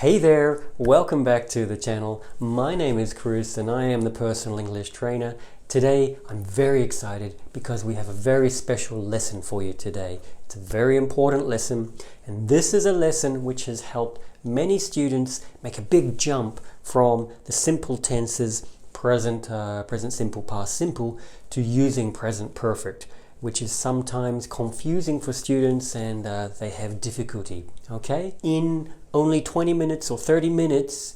Hey there, welcome back to the channel. My name is Chris and I am the personal English trainer. Today I'm very excited because we have a very special lesson for you today. It's a very important lesson, and this is a lesson which has helped many students make a big jump from the simple tenses present simple, past simple to using present perfect, which is sometimes confusing for students and they have difficulty. Okay, in only 20 minutes or 30 minutes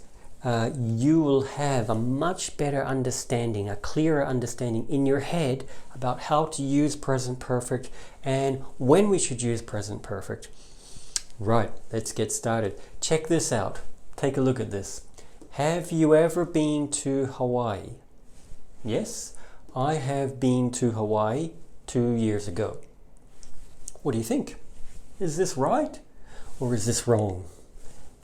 you will have a much better understanding, a clearer understanding in your head about how to use present perfect and when we should use present perfect. Right, let's get started. Check this out. Take a look at this. Have you ever been to Hawaii? Yes, I have been to Hawaii 2 years ago. What do you think? Is this right or is this wrong?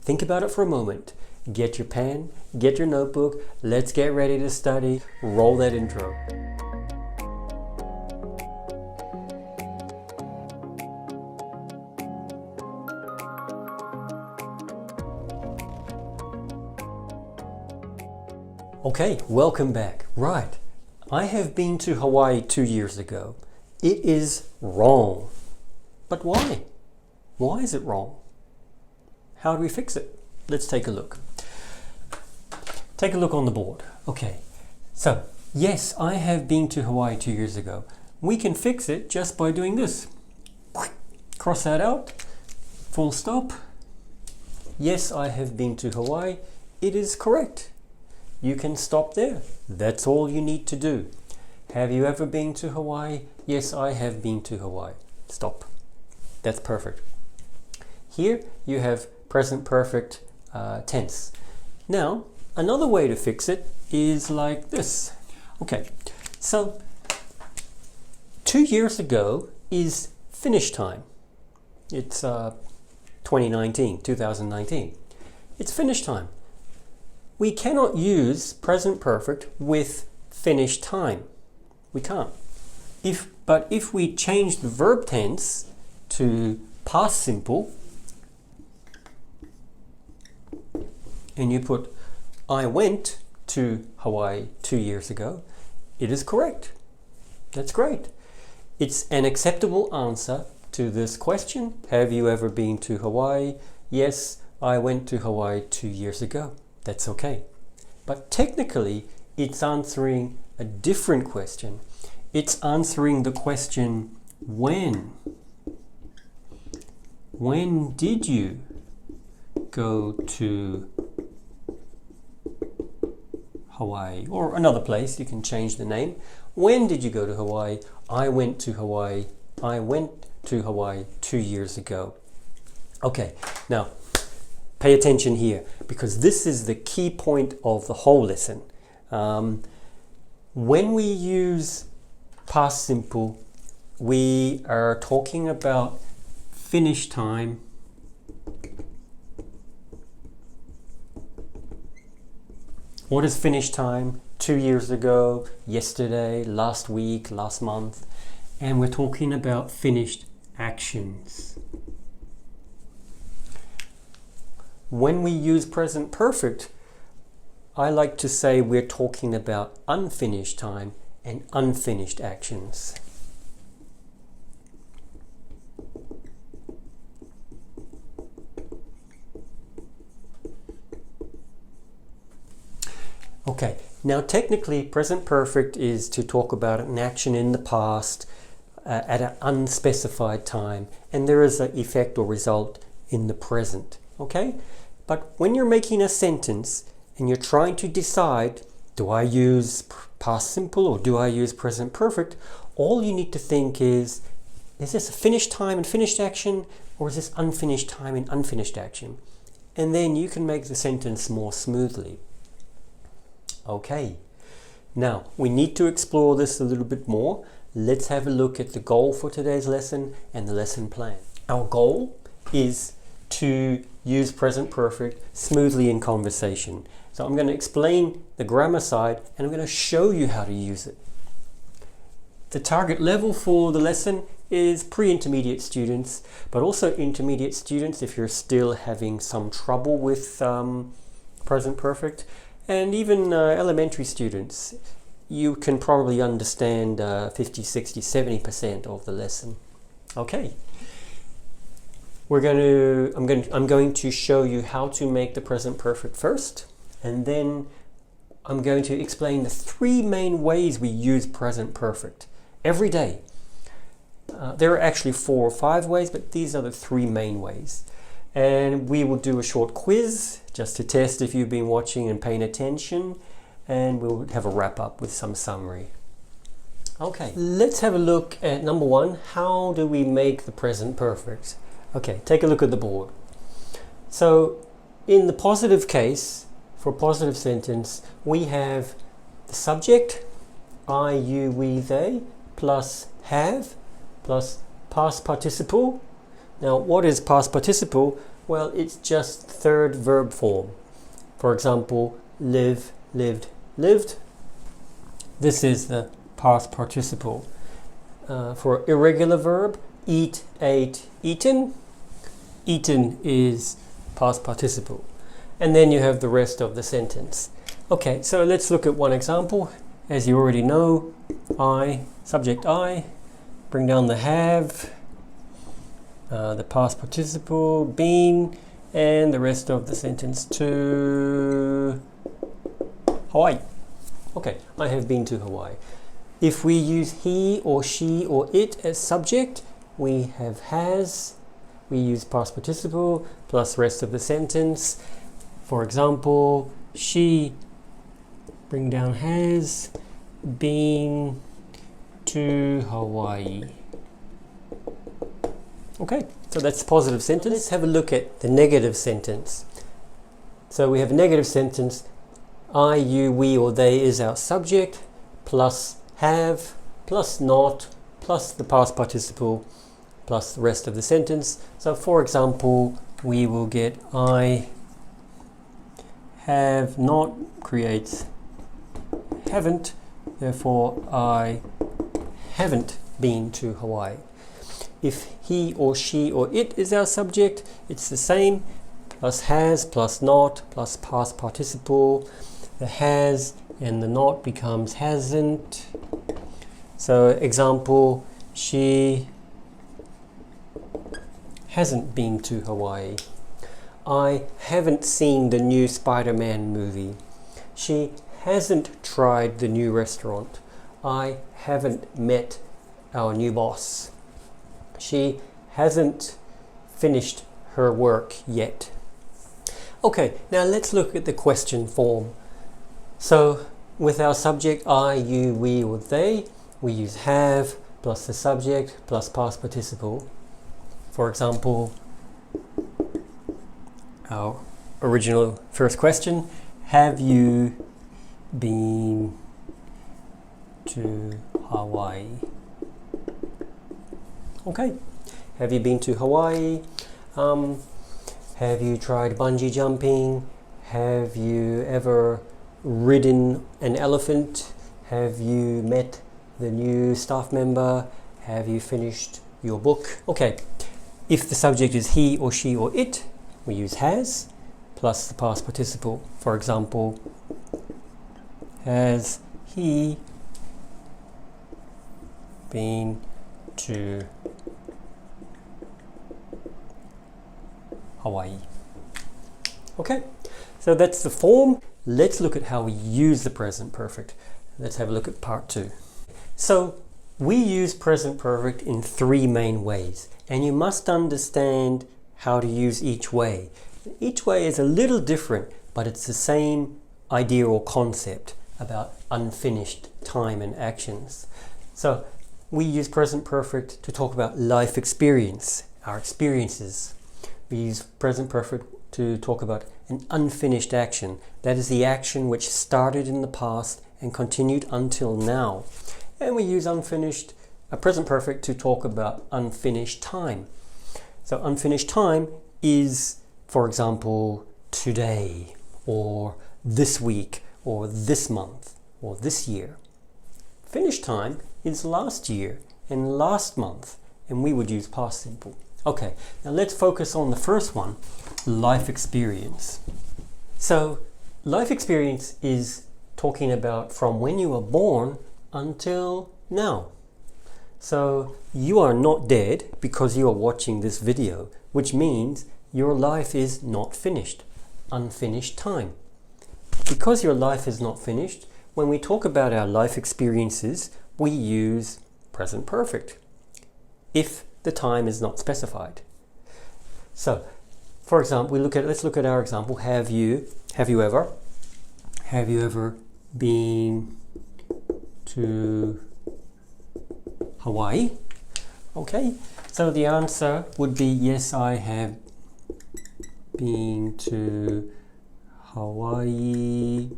Think about it for a moment. Get your pen, get your notebook, let's get ready to study. Roll that intro. Okay, welcome back. Right, I have been to Hawaii 2 years ago. It is wrong. But why? Why is it wrong? How do we fix it? Let's take a look. Take a look on the board. Okay, so yes, I have been to Hawaii 2 years ago. We can fix it just by doing this. Cross that out. Full stop. Yes, I have been to Hawaii. It is correct. You can stop there. That's all you need to do. Have you ever been to Hawaii? Yes, I have been to Hawaii. Stop. That's perfect. Here you have present perfect tense. Now, another way to fix it is like this. Okay, so 2 years ago is finish time. It's 2019. It's finish time. We cannot use present perfect with finish time. We can't. But if we change the verb tense to past simple, and you put I went to Hawaii 2 years ago, it is correct. That's great. It's an acceptable answer to this question. Have you ever been to Hawaii? Yes, I went to Hawaii 2 years ago. That's okay. But technically, it's answering a different question. It's answering the question, when? When did you go to Hawaii? Or another place, you can change the name. When did you go to Hawaii? I went to Hawaii. I went to Hawaii 2 years ago. Okay, now pay attention here because this is the key point of the whole lesson. When we use past simple, we are talking about finish time What is finish time? 2 years ago, yesterday, last week, last month. And we're talking about finished actions. When we use present perfect, I like to say we're talking about unfinished time and unfinished actions. Okay, now technically present perfect is to talk about an action in the past at an unspecified time, and there is an effect or result in the present, okay? But when you're making a sentence and you're trying to decide, do I use past simple or do I use present perfect, all you need to think is this a finished time and finished action, or is this unfinished time and unfinished action? And then you can make the sentence more smoothly. Okay, now we need to explore this a little bit more. Let's have a look at the goal for today's lesson and the lesson plan. Our goal is to use present perfect smoothly in conversation. So I'm going to explain the grammar side and I'm going to show you how to use it. The target level for the lesson is pre-intermediate students, but also intermediate students if you're still having some trouble with present perfect, and even elementary students. You can probably understand 50, 60, 70% of the lesson. Okay. I'm going to show you how to make the present perfect first, and then I'm going to explain the 3 main ways we use present perfect every day. There are actually 4 or 5 ways, but these are the 3 main ways. And we will do a short quiz just to test if you've been watching and paying attention, and we'll have a wrap up with some summary. Okay, let's have a look at number 1. How do we make the present perfect? Okay, take a look at the board. So in the positive case, for a positive sentence, we have the subject, I, you, we, they, plus have, plus past participle. Now, what is past participle? Well, it's just third verb form. For example, live, lived, lived. This is the past participle. For irregular verb, eat, ate, eaten. Eaten is past participle. And then you have the rest of the sentence. Okay, so let's look at one example. As you already know, I, subject I, bring down the have, the past participle, been, and the rest of the sentence to Hawaii. Okay, I have been to Hawaii. If we use he or she or it as subject, we have has, we use past participle plus rest of the sentence. For example, she, bring down has, been to Hawaii. Okay, so that's the positive sentence. Let's have a look at the negative sentence. So we have a negative sentence. I, you, we, or they is our subject, plus have, plus not, plus the past participle, plus the rest of the sentence. So for example, we will get I have not creates haven't, therefore I haven't been to Hawaii. If he or she or it is our subject, it's the same, plus has, plus not, plus past participle. The has and the not becomes hasn't. So example, she hasn't been to Hawaii. I haven't seen the new Spider-Man movie. She hasn't tried the new restaurant. I haven't met our new boss. She hasn't finished her work yet. Okay, now let's look at the question form. So with our subject I, you, we, or they, we use have plus the subject plus past participle. For example, our original first question, have you been to Hawaii? Okay, have you been to Hawaii? Have you tried bungee jumping? Have you ever ridden an elephant? Have you met the new staff member? Have you finished your book? Okay, if the subject is he or she or it, we use has plus the past participle. For example, has he been to Hawaii? Okay, so that's the form. Let's look at how we use the present perfect. Let's have a look at part 2. So we use present perfect in 3 main ways, and you must understand how to use each way. Each way is a little different, but it's the same idea or concept about unfinished time and actions. So we use present perfect to talk about life experience, our experiences. We use present perfect to talk about an unfinished action. That is the action which started in the past and continued until now. And we use present perfect to talk about unfinished time. So unfinished time is, for example, today, or this week, or this month, or this year. Finished time is last year and last month, and we would use past simple. Okay, now let's focus on the first one, life experience. So life experience is talking about from when you were born until now. So you are not dead because you are watching this video, which means your life is not finished, unfinished time. Because your life is not finished, when we talk about our life experiences, we use present perfect if the time is not specified. So, for example, let's look at our example. Have you ever been to Hawaii? Okay, so the answer would be yes, I have been to Hawaii,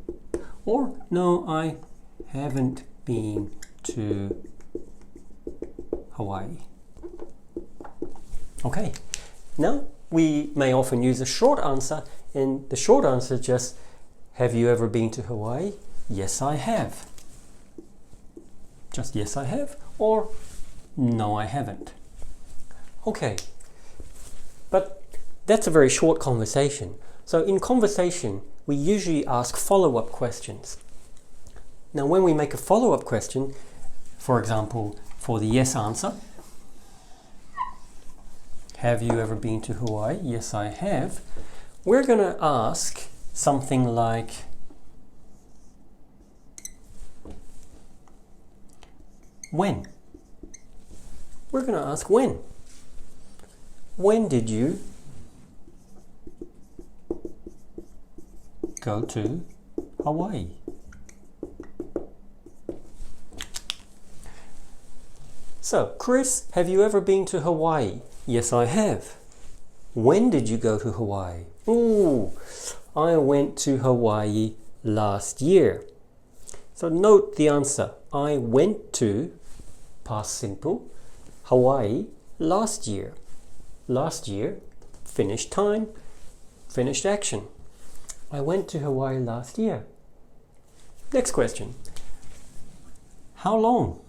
or no, I haven't been to Hawaii. Okay, now we may often use a short answer, and the short answer is just, have you ever been to Hawaii? Yes, I have. Just yes, I have, or no, I haven't. Okay, but that's a very short conversation. So in conversation, we usually ask follow-up questions. Now, when we make a follow-up question, for example, for the yes answer, have you ever been to Hawaii? Yes, I have. We're going to ask something like, when? We're going to ask when. When did you go to Hawaii? So, Chris, have you ever been to Hawaii? Yes, I have. When did you go to Hawaii? Ooh, I went to Hawaii last year. So note the answer. I went to, past simple, Hawaii last year. Last year, finished time, finished action. I went to Hawaii last year. Next question. How long?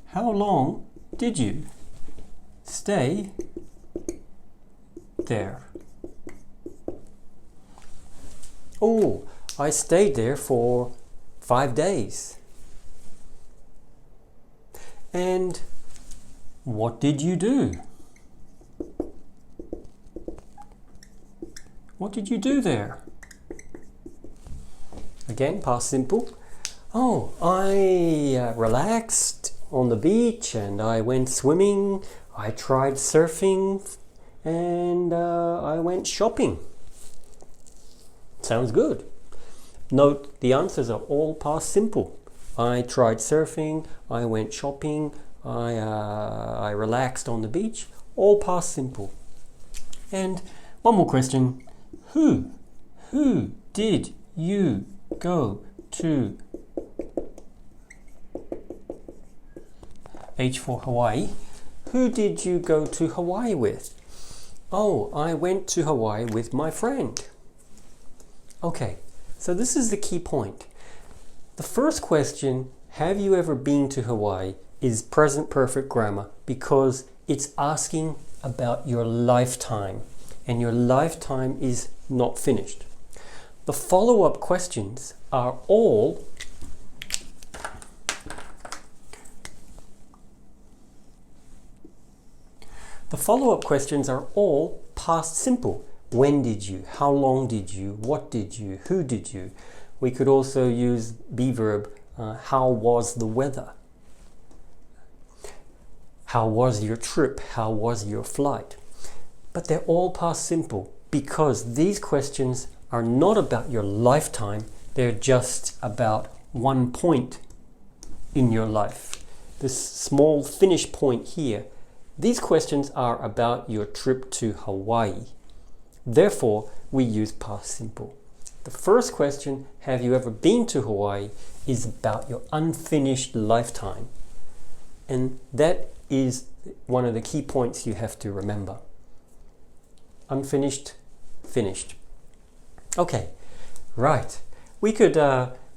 How long did you stay there? Oh, I stayed there for 5 days. And what did you do? What did you do there? Again, past simple. Oh, I relaxed on the beach and I went swimming. I tried surfing and I went shopping. Sounds good. Note the answers are all past simple. I tried surfing, I went shopping, I relaxed on the beach, all past simple. And one more question. Who did you go to? H for Hawaii. Who did you go to Hawaii with? Oh, I went to Hawaii with my friend. Okay, so this is the key point. The first question, have you ever been to Hawaii, is present perfect grammar because it's asking about your lifetime, and your lifetime is not finished. The follow-up questions are all past simple. When did you? How long did you? What did you? Who did you? We could also use be verb, how was the weather? How was your trip? How was your flight? But they're all past simple because these questions are not about your lifetime. They're just about one point in your life. This small finish point here. These questions are about your trip to Hawaii. Therefore, we use past simple. The first question, have you ever been to Hawaii, is about your unfinished lifetime. And that is one of the key points you have to remember. Unfinished, finished. Okay, right. We could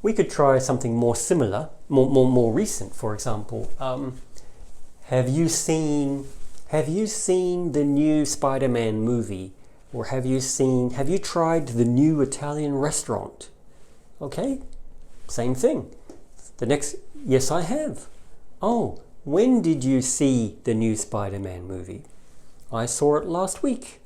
We could try something more similar, more recent. For example, have you seen the new Spider-Man movie? Or have you tried the new Italian restaurant? Okay, same thing. The next, yes, I have. Oh, when did you see the new Spider-Man movie? I saw it last week.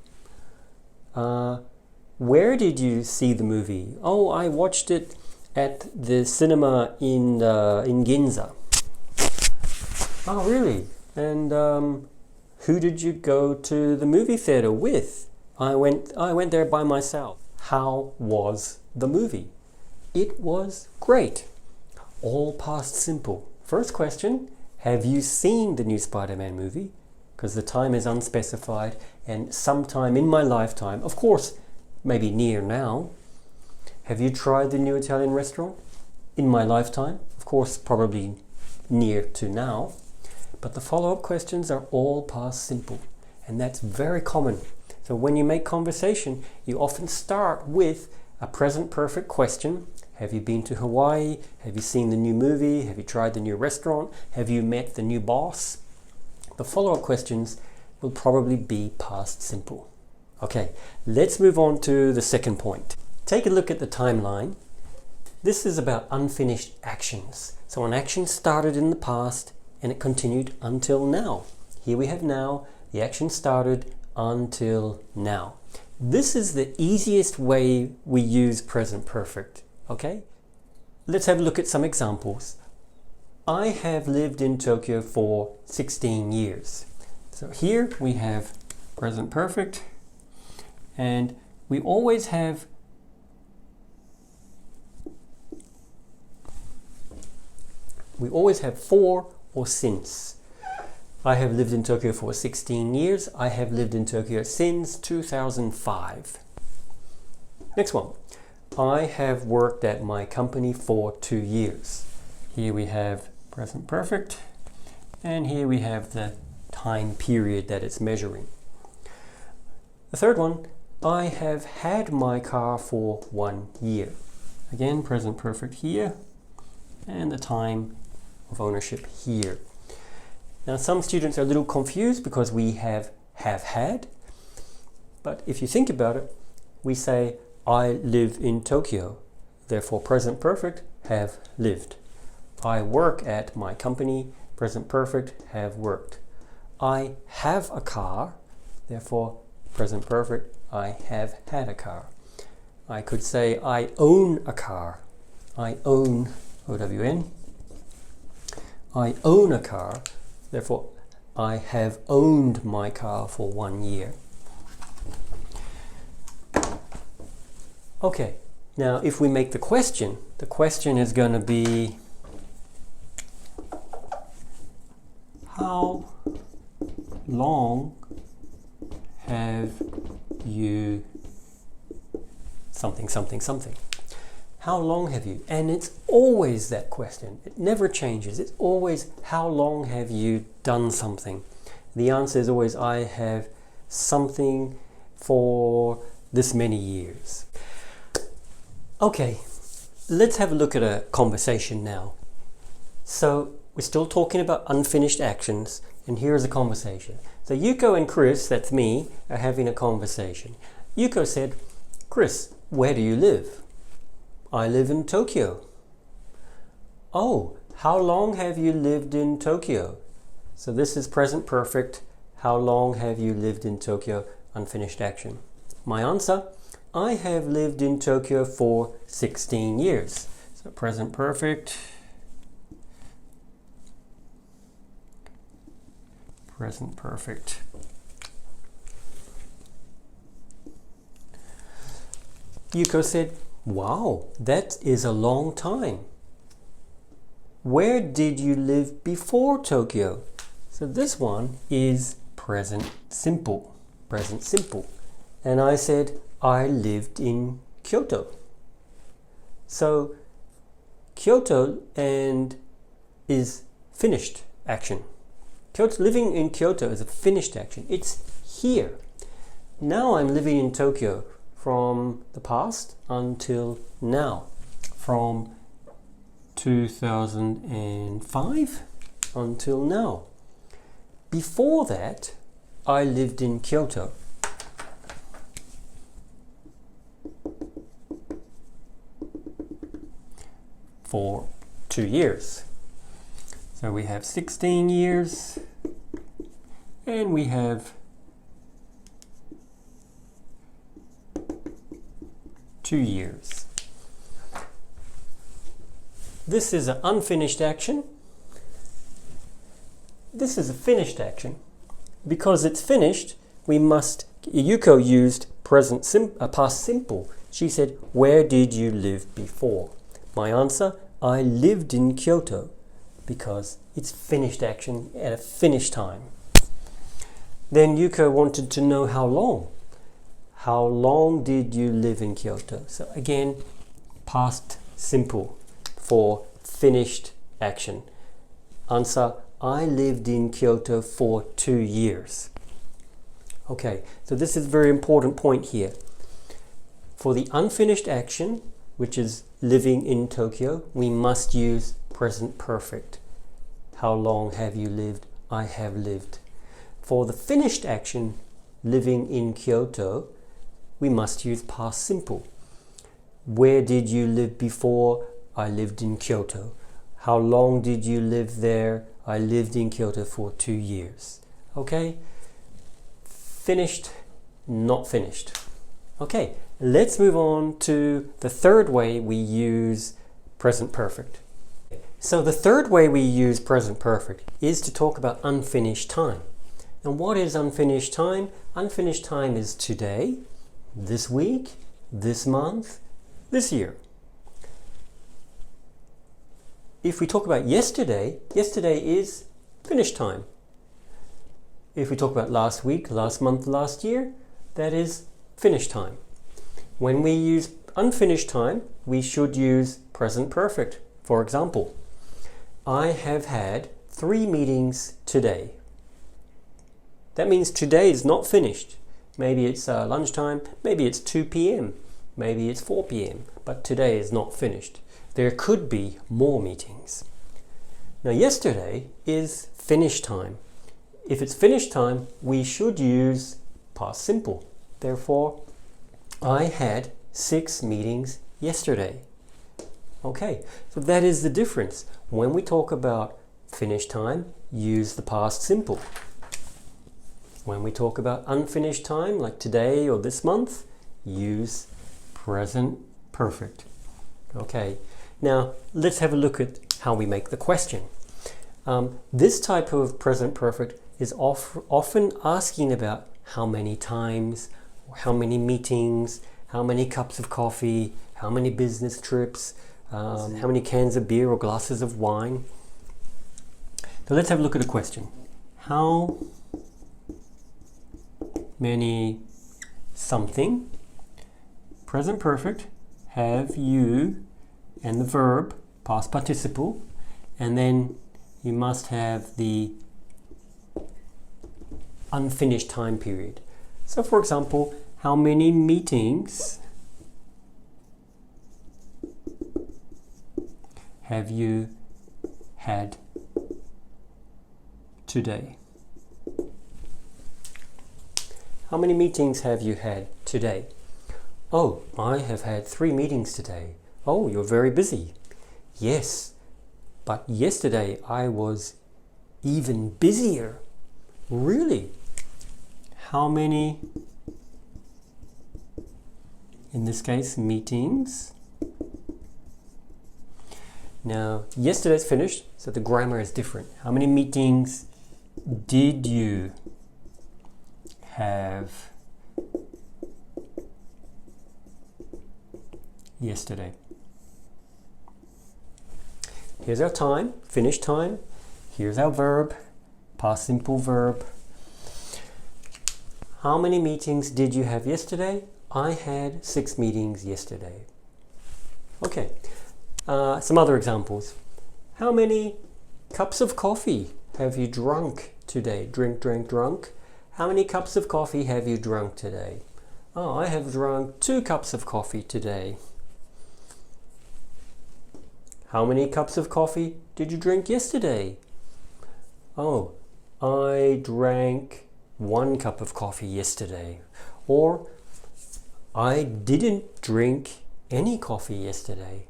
Where did you see the movie? Oh, I watched it at the cinema in Ginza. Oh, really? And who did you go to the movie theater with? I went there by myself. How was the movie? It was great. All past simple. First question, have you seen the new Spider-Man movie? Because the time is unspecified, and sometime in my lifetime, of course, maybe near now. Have you tried the new Italian restaurant? In my lifetime, of course, probably near to now. But the follow-up questions are all past simple, and that's very common. So when you make conversation, you often start with a present perfect question. Have you been to Hawaii? Have you seen the new movie? Have you tried the new restaurant? Have you met the new boss? The follow-up questions will probably be past simple. Okay, let's move on to the second point. Take a look at the timeline. This is about unfinished actions. So an action started in the past and it continued until now. Here we have now, the action started until now. This is the easiest way we use present perfect, okay? Let's have a look at some examples. I have lived in Tokyo for 16 years. So here we have present perfect, and we always have for or since. I have lived in Tokyo for 16 years. I have lived in Tokyo since 2005. Next one. I have worked at my company for 2 years. Here we have present perfect, and here we have the time period that it's measuring. The third one, I have had my car for 1 year. Again, present perfect here, and the time of ownership here. Now some students are a little confused because we have had, but if you think about it, we say I live in Tokyo, therefore present perfect, have lived. I work at my company, present perfect, have worked. I have a car, therefore present perfect, I have had a car. I could say I own a car. I own, O-W-N. I own a car, therefore I have owned my car for 1 year. Okay, now if we make the question is going to be how long have you something, something, something. How long have you? And it's always that question. It never changes. It's always how long have you done something? The answer is always I have something for this many years. Okay, let's have a look at a conversation now. So we're still talking about unfinished actions, and here's a conversation. So Yuko and Chris, that's me, are having a conversation. Yuko said, Chris, where do you live? I live in Tokyo. Oh, how long have you lived in Tokyo? So this is present perfect. How long have you lived in Tokyo? Unfinished action. My answer, I have lived in Tokyo for 16 years. So present perfect. Present perfect. Yuko said, wow, that is a long time. Where did you live before Tokyo? So this one is present simple. Present simple. And I said, I lived in Kyoto. So Kyoto and is finished action. Living in Kyoto is a finished action. It's here. Now I'm living in Tokyo from the past until now. From 2005 until now. Before that, I lived in Kyoto. For 2 years. So we have 16 years and we have 2 years. This is an unfinished action. This is a finished action. Because it's finished, Yuko used past simple. She said, where did you live before? My answer, I lived in Kyoto, because it's finished action at a finished time. Then Yuko wanted to know how long. How long did you live in Kyoto? So again, past simple for finished action. Answer, I lived in Kyoto for 2 years. Okay, so this is a very important point here. For the unfinished action, which is living in Tokyo, we must use present perfect. How long have you lived? I have lived. For the finished action, living in Kyoto, we must use past simple. Where did you live before? I lived in Kyoto. How long did you live there? I lived in Kyoto for 2 years. Okay? Finished, not finished. Okay, let's move on to the third way we use present perfect. So the third way we use present perfect is to talk about unfinished time. And what is unfinished time? Unfinished time is today, this week, this month, this year. If we talk about yesterday, yesterday is finished time. If we talk about last week, last month, last year, that is finished time. When we use unfinished time, we should use present perfect. For example, I have had 3 meetings today. That means today is not finished. Maybe it's lunchtime, maybe it's 2 p.m., maybe it's 4 p.m., but today is not finished. There could be more meetings. Now yesterday is finished time. If it's finished time, we should use past simple. Therefore, I had 6 meetings yesterday. Okay, so that is the difference. When we talk about finished time, use the past simple. When we talk about unfinished time, like today or this month, use present perfect. Okay, now let's have a look at how we make the question. This type of present perfect is often asking about how many times, how many meetings, how many cups of coffee, how many business trips, how many cans of beer or glasses of wine. So let's have a look at a question. How many something, present perfect, have you, and the verb, past participle, and then you must have the unfinished time period. So for example, how many meetings have you had today? How many meetings have you had today? Oh, I have had 3 meetings today. Oh, you're very busy. Yes, but yesterday I was even busier. Really? How many, in this case, meetings? Now, yesterday's finished, so the grammar is different. How many meetings did you have yesterday? Here's our time, finished time. Here's our verb, past simple verb. How many meetings did you have yesterday? I had 6 meetings yesterday. Okay, some other examples. How many cups of coffee have you drunk today? Drink, drank, drunk. How many cups of coffee have you drunk today? Oh, I have drunk 2 cups of coffee today. How many cups of coffee did you drink yesterday? Oh, I drank 1 cup of coffee yesterday. Or I didn't drink any coffee yesterday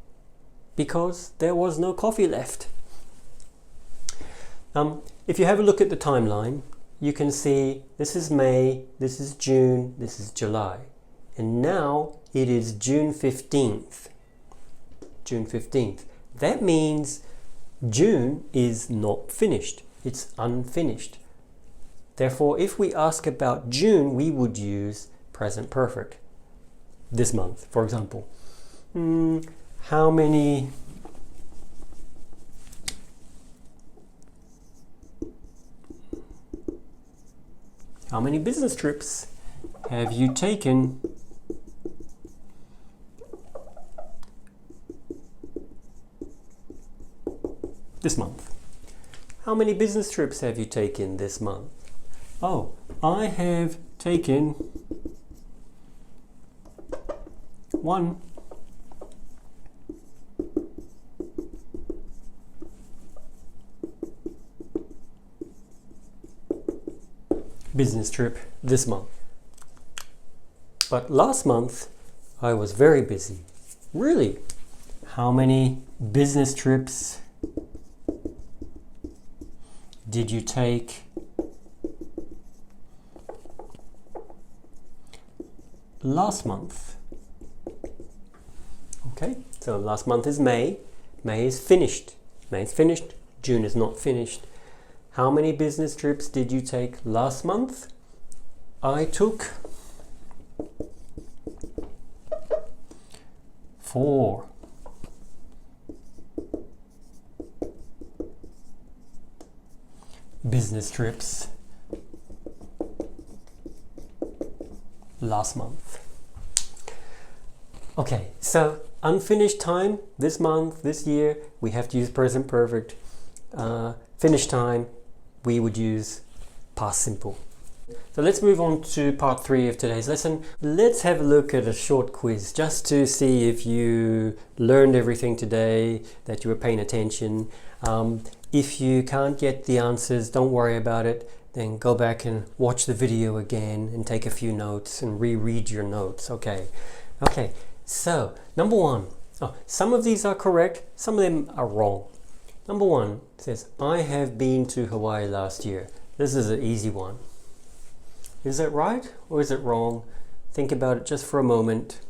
because there was no coffee left. If you have a look at the timeline, you can see this is May, this is June, this is July. And now it is June 15th. June 15th. That means June is not finished. It's unfinished. Therefore, if we ask about June, we would use present perfect. This month, for example. How many business trips have you taken this month? How many business trips have you taken this month? Oh, I have taken 1. Business trip this month. But last month I was very busy. Really? How many business trips did you take last month? Okay, so last month is May. May is finished. May is finished. June is not finished. How many business trips did you take last month? I took 4. Business trips last month. Okay, so unfinished time this month, this year, we have to use present perfect. Finished time, we would use past simple. So let's move on to part 3 of today's lesson. Let's have a look at a short quiz just to see if you learned everything today, that you were paying attention. If you can't get the answers, don't worry about it. Then go back and watch the video again and take a few notes and reread your notes. Okay. So number 1. Oh, some of these are correct, some of them are wrong. Number 1 says, I have been to Hawaii last year. This is an easy one. Is that right or is it wrong? Think about it just for a moment.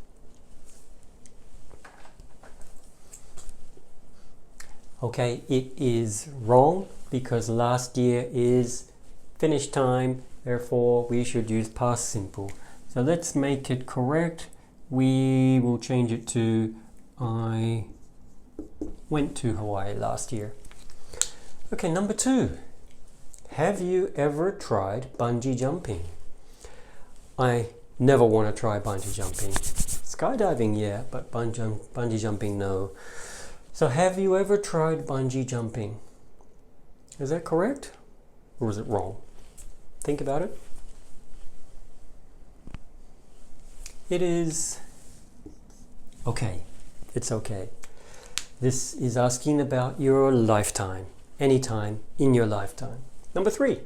Okay, it is wrong because last year is finished time, therefore we should use past simple. So let's make it correct. We will change it to I went to Hawaii last year. Okay, number 2. Have you ever tried bungee jumping? I never want to try bungee jumping. Skydiving, yeah, but bungee jumping, no. So have you ever tried bungee jumping? Is that correct or is it wrong? Think about it. It is okay. It's okay. This is asking about your lifetime, any time in your lifetime. Number 3.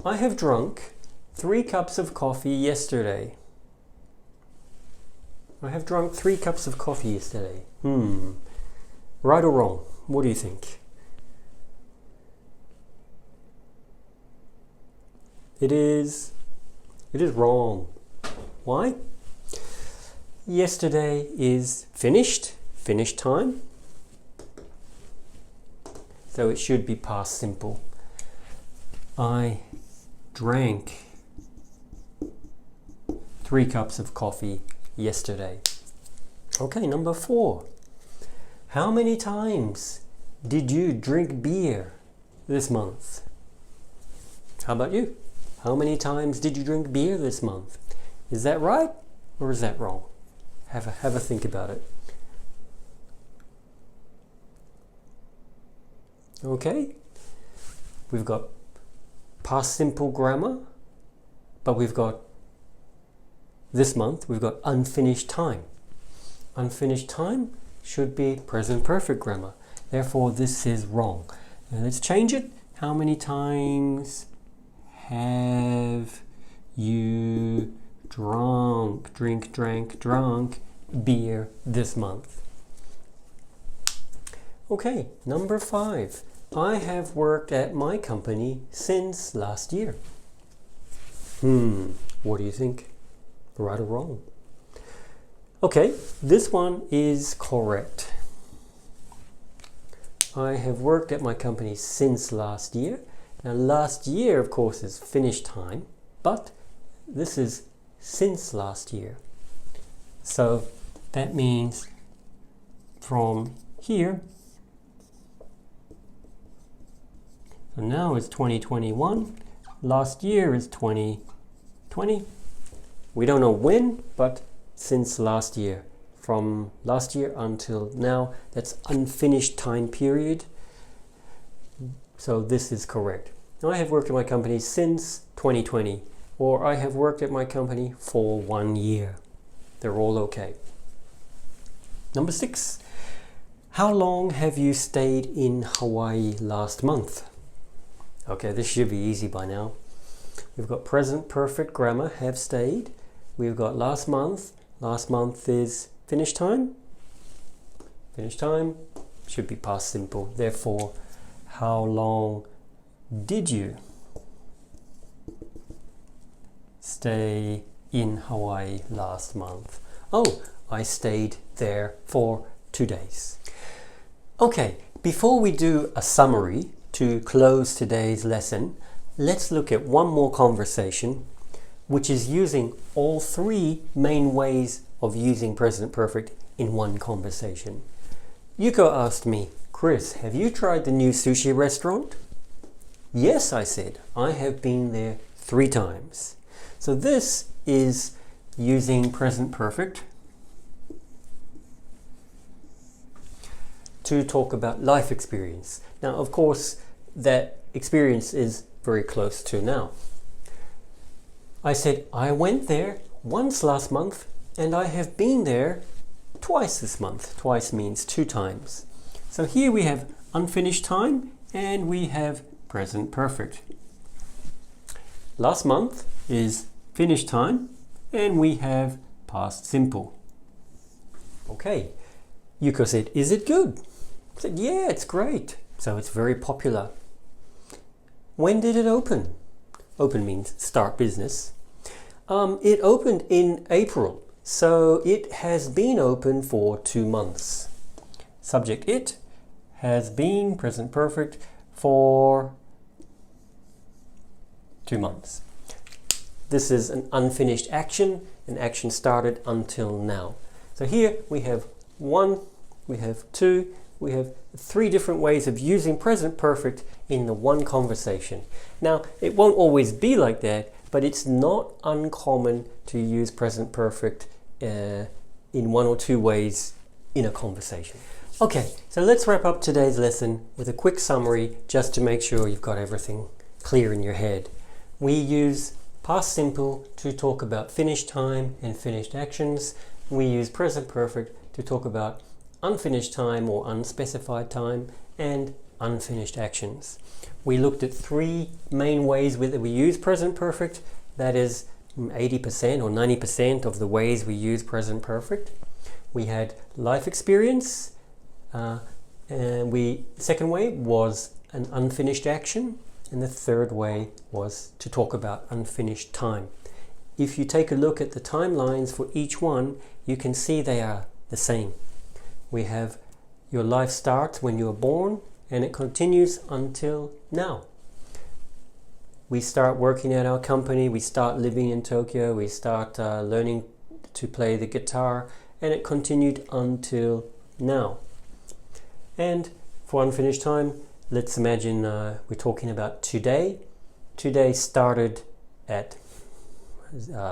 I have drunk 3 cups of coffee yesterday. I have drunk 3 cups of coffee yesterday. Right or wrong? What do you think? It is wrong. Why? Yesterday is finished time. So it should be past simple. I drank 3 cups of coffee yesterday. Okay, number 4. How many times did you drink beer this month? How about you? How many times did you drink beer this month? Is that right or is that wrong? Have a think about it. Okay, we've got past simple grammar, but we've got this month, we've got unfinished time. Unfinished time should be present perfect grammar. Therefore, this is wrong. Now let's change it. How many times have you drunk beer this month? Okay, number 5. I have worked at my company since last year. What do you think? Right or wrong? Okay, this one is correct. I have worked at my company since last year. Now last year, of course, is finished time, but this is since last year. So that means from here, so now it's 2021, last year is 2020. We don't know when, but since last year. From last year until now, that's unfinished time period. So this is correct. Now I have worked at my company since 2020, or I have worked at my company for 1 year. They're all okay. Number 6. How long have you stayed in Hawaii last month? Okay, this should be easy by now. We've got present perfect grammar, have stayed. We've got last month. Last month is finished time. Finished time should be past simple. Therefore, how long did you stay in Hawaii last month? Oh, I stayed there for 2 days. Okay, before we do a summary to close today's lesson, let's look at one more conversation, which is using all 3 main ways of using present perfect in one conversation. Yuko asked me, Chris, have you tried the new sushi restaurant? Yes, I said, I have been there 3 times. So this is using present perfect to talk about life experience. Now, of course, that experience is very close to now. I said, I went there once last month and I have been there twice this month. Twice means 2 times. So here we have unfinished time and we have present perfect. Last month is finished time and we have past simple. Okay, Yuko said, is it good? I said, yeah, it's great. So it's very popular. When did it open? Open means start business. It opened in April, so it has been open for 2 months. Subject it has been present perfect for 2 months. This is an unfinished action. An action started until now. So here we have 1, we have 2, we have 3 different ways of using present perfect in the one conversation. Now, it won't always be like that, but it's not uncommon to use present perfect in 1 or 2 ways in a conversation. Okay, so let's wrap up today's lesson with a quick summary just to make sure you've got everything clear in your head. We use past simple to talk about finished time and finished actions. We use present perfect to talk about unfinished time or unspecified time and unfinished actions. We looked at 3 main ways that we use present perfect. That is 80% or 90% of the ways we use present perfect. We had life experience, and the second way was an unfinished action, and the third way was to talk about unfinished time. If you take a look at the timelines for each one, you can see they are the same. We have your life starts when you are born and it continues until now. We start working at our company, we start living in Tokyo, we start learning to play the guitar, and it continued until now. And for unfinished time, let's imagine we're talking about today. Today started at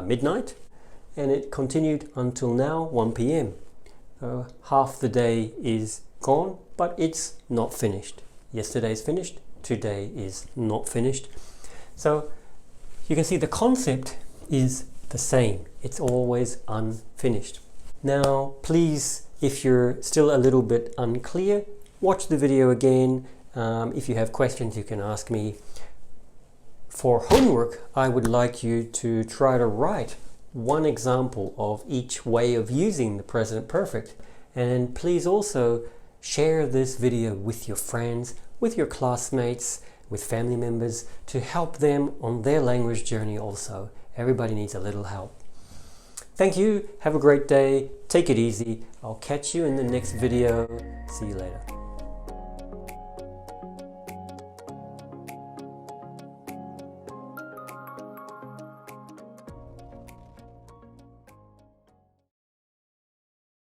midnight and it continued until now, 1 p.m. Half the day is gone, but it's not finished. Yesterday's finished, today is not finished. So you can see the concept is the same. It's always unfinished. Now, please If you're still a little bit unclear, watch the video again. If you have questions, you can ask me. For homework, I would like you to try to write one example of each way of using the present perfect. And please also share this video with your friends, with your classmates, with family members, to help them on their language journey also. Everybody needs a little help. Thank you. Have a great day. Take it easy. I'll catch you in the next video. See you later.